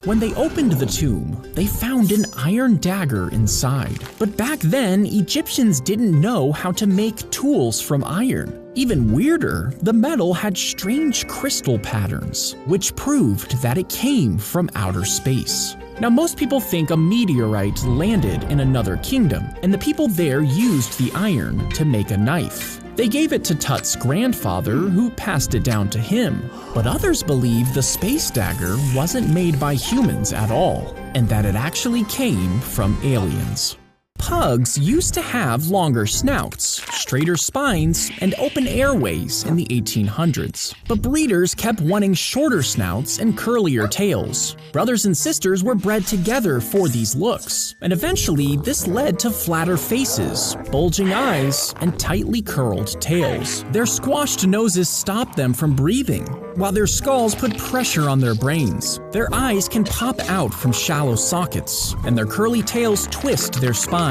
When they opened the tomb, they found an iron dagger inside. But back then, Egyptians didn't know how to make tools from iron. Even weirder, the metal had strange crystal patterns, which proved that it came from outer space. Now, most people think a meteorite landed in another kingdom, and the people there used the iron to make a knife. They gave it to Tut's grandfather, who passed it down to him. But others believe the space dagger wasn't made by humans at all, and that it actually came from aliens. Pugs used to have longer snouts, straighter spines, and open airways in the 1800s. But breeders kept wanting shorter snouts and curlier tails. Brothers and sisters were bred together for these looks, and eventually this led to flatter faces, bulging eyes, and tightly curled tails. Their squashed noses stopped them from breathing, while their skulls put pressure on their brains. Their eyes can pop out from shallow sockets, and their curly tails twist their spines.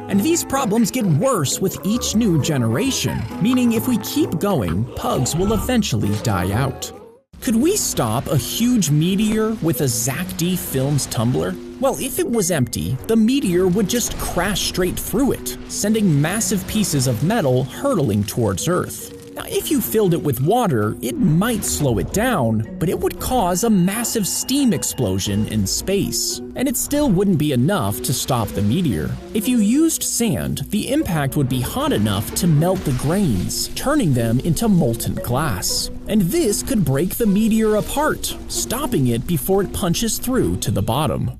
And these problems get worse with each new generation, meaning if we keep going, pugs will eventually die out. Could we stop a huge meteor with a Zach D Films tumbler? Well, if it was empty, the meteor would just crash straight through it, sending massive pieces of metal hurtling towards Earth. Now, if you filled it with water, it might slow it down, but it would cause a massive steam explosion in space. And it still wouldn't be enough to stop the meteor. If you used sand, the impact would be hot enough to melt the grains, turning them into molten glass. And this could break the meteor apart, stopping it before it punches through to the bottom.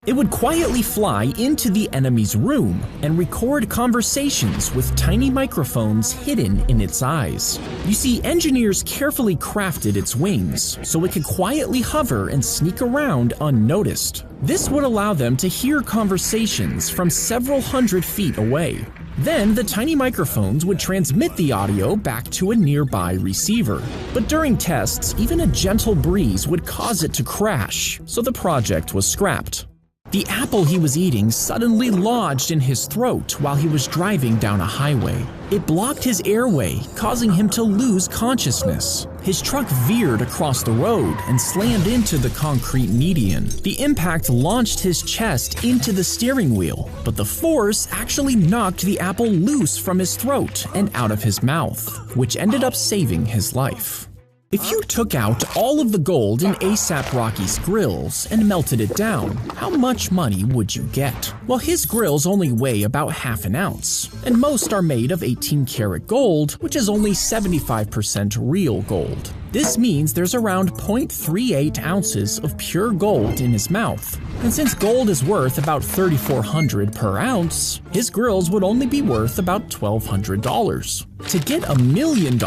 It would quietly fly into the enemy's room and record conversations with tiny microphones hidden in its eyes. You see, engineers carefully crafted its wings so it could quietly hover and sneak around unnoticed. This would allow them to hear conversations from several hundred feet away. Then the tiny microphones would transmit the audio back to a nearby receiver. But during tests, even a gentle breeze would cause it to crash, so the project was scrapped. The apple he was eating suddenly lodged in his throat while he was driving down a highway. It blocked his airway, causing him to lose consciousness. His truck veered across the road and slammed into the concrete median. The impact launched his chest into the steering wheel, but the force actually knocked the apple loose from his throat and out of his mouth, which ended up saving his life. If you took out all of the gold in A$AP Rocky's grills and melted it down, how much money would you get? Well, his grills only weigh about half an ounce, and most are made of 18-karat gold, which is only 75% real gold. This means there's around 0.38 ounces of pure gold in his mouth. And since gold is worth about $3,400 per ounce, his grills would only be worth about $1,200. To get $1 million,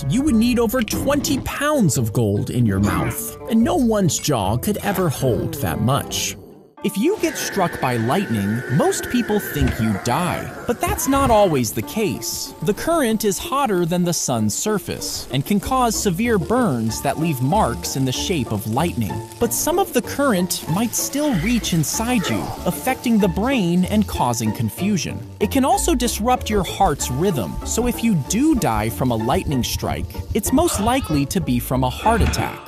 you would need over 20 pounds of gold in your mouth, and no one's jaw could ever hold that much. If you get struck by lightning, most people think you die, but that's not always the case. The current is hotter than the sun's surface and can cause severe burns that leave marks in the shape of lightning. But some of the current might still reach inside you, affecting the brain and causing confusion. It can also disrupt your heart's rhythm, so if you do die from a lightning strike, it's most likely to be from a heart attack.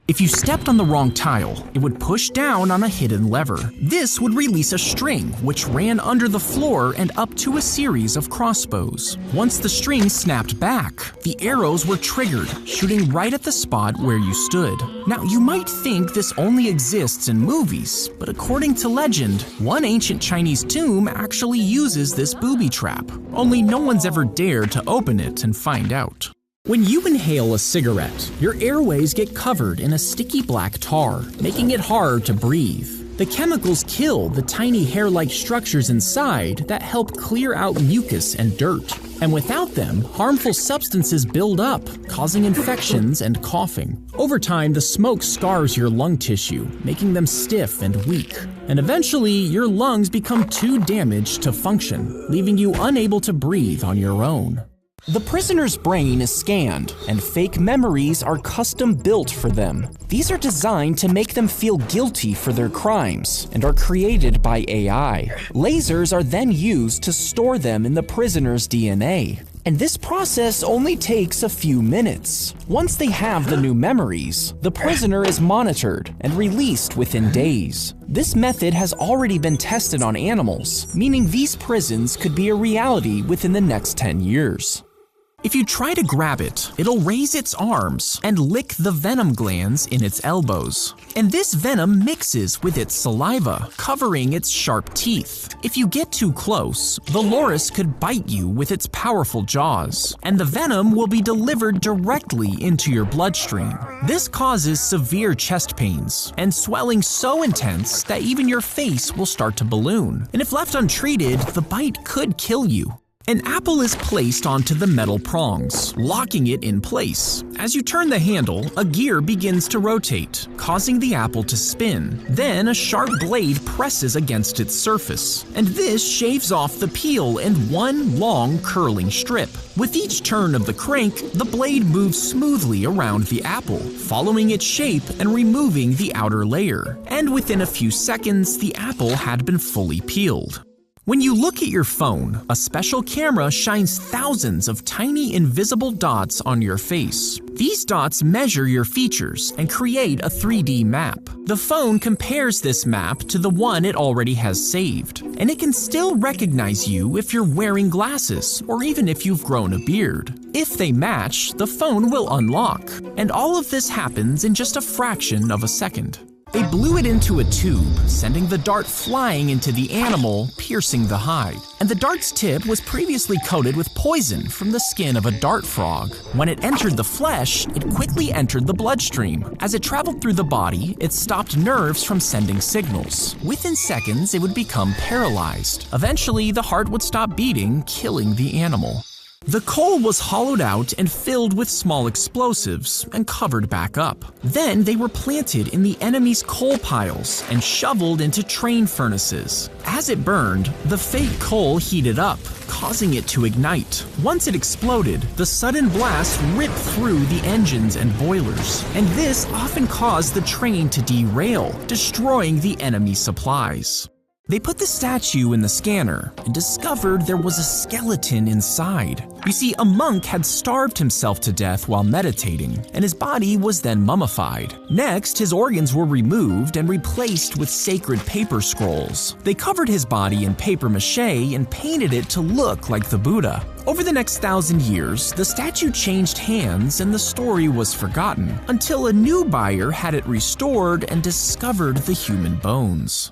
If you stepped on the wrong tile, it would push down on a hidden lever. This would release a string, which ran under the floor and up to a series of crossbows. Once the string snapped back, the arrows were triggered, shooting right at the spot where you stood. Now, you might think this only exists in movies, but according to legend, one ancient Chinese tomb actually uses this booby trap. Only no one's ever dared to open it and find out. When you inhale a cigarette, your airways get covered in a sticky black tar, making it hard to breathe. The chemicals kill the tiny hair-like structures inside that help clear out mucus and dirt. And without them, harmful substances build up, causing infections and coughing. Over time, the smoke scars your lung tissue, making them stiff and weak. And eventually, your lungs become too damaged to function, leaving you unable to breathe on your own. The prisoner's brain is scanned, and fake memories are custom built for them. These are designed to make them feel guilty for their crimes, and are created by AI. Lasers are then used to store them in the prisoner's DNA. And this process only takes a few minutes. Once they have the new memories, the prisoner is monitored and released within days. This method has already been tested on animals, meaning these prisons could be a reality within the next 10 years. If you try to grab it, it'll raise its arms and lick the venom glands in its elbows. And this venom mixes with its saliva, covering its sharp teeth. If you get too close, the loris could bite you with its powerful jaws, and the venom will be delivered directly into your bloodstream. This causes severe chest pains and swelling so intense that even your face will start to balloon. And if left untreated, the bite could kill you. An apple is placed onto the metal prongs, locking it in place. As you turn the handle, a gear begins to rotate, causing the apple to spin. Then a sharp blade presses against its surface, and this shaves off the peel in one long curling strip. With each turn of the crank, the blade moves smoothly around the apple, following its shape and removing the outer layer. And within a few seconds, the apple had been fully peeled. When you look at your phone, a special camera shines thousands of tiny invisible dots on your face. These dots measure your features and create a 3D map. The phone compares this map to the one it already has saved, and it can still recognize you if you're wearing glasses or even if you've grown a beard. If they match, the phone will unlock, and all of this happens in just a fraction of a second. They blew it into a tube, sending the dart flying into the animal, piercing the hide. And the dart's tip was previously coated with poison from the skin of a dart frog. When it entered the flesh, it quickly entered the bloodstream. As it traveled through the body, it stopped nerves from sending signals. Within seconds, it would become paralyzed. Eventually, the heart would stop beating, killing the animal. The coal was hollowed out and filled with small explosives and covered back up. Then they were planted in the enemy's coal piles and shoveled into train furnaces. As it burned, the fake coal heated up, causing it to ignite. Once it exploded, the sudden blast ripped through the engines and boilers, and this often caused the train to derail, destroying the enemy's supplies. They put the statue in the scanner and discovered there was a skeleton inside. You see, a monk had starved himself to death while meditating, and his body was then mummified. Next, his organs were removed and replaced with sacred paper scrolls. They covered his body in paper mache and painted it to look like the Buddha. Over the next 1,000 years, the statue changed hands and the story was forgotten, until a new buyer had it restored and discovered the human bones.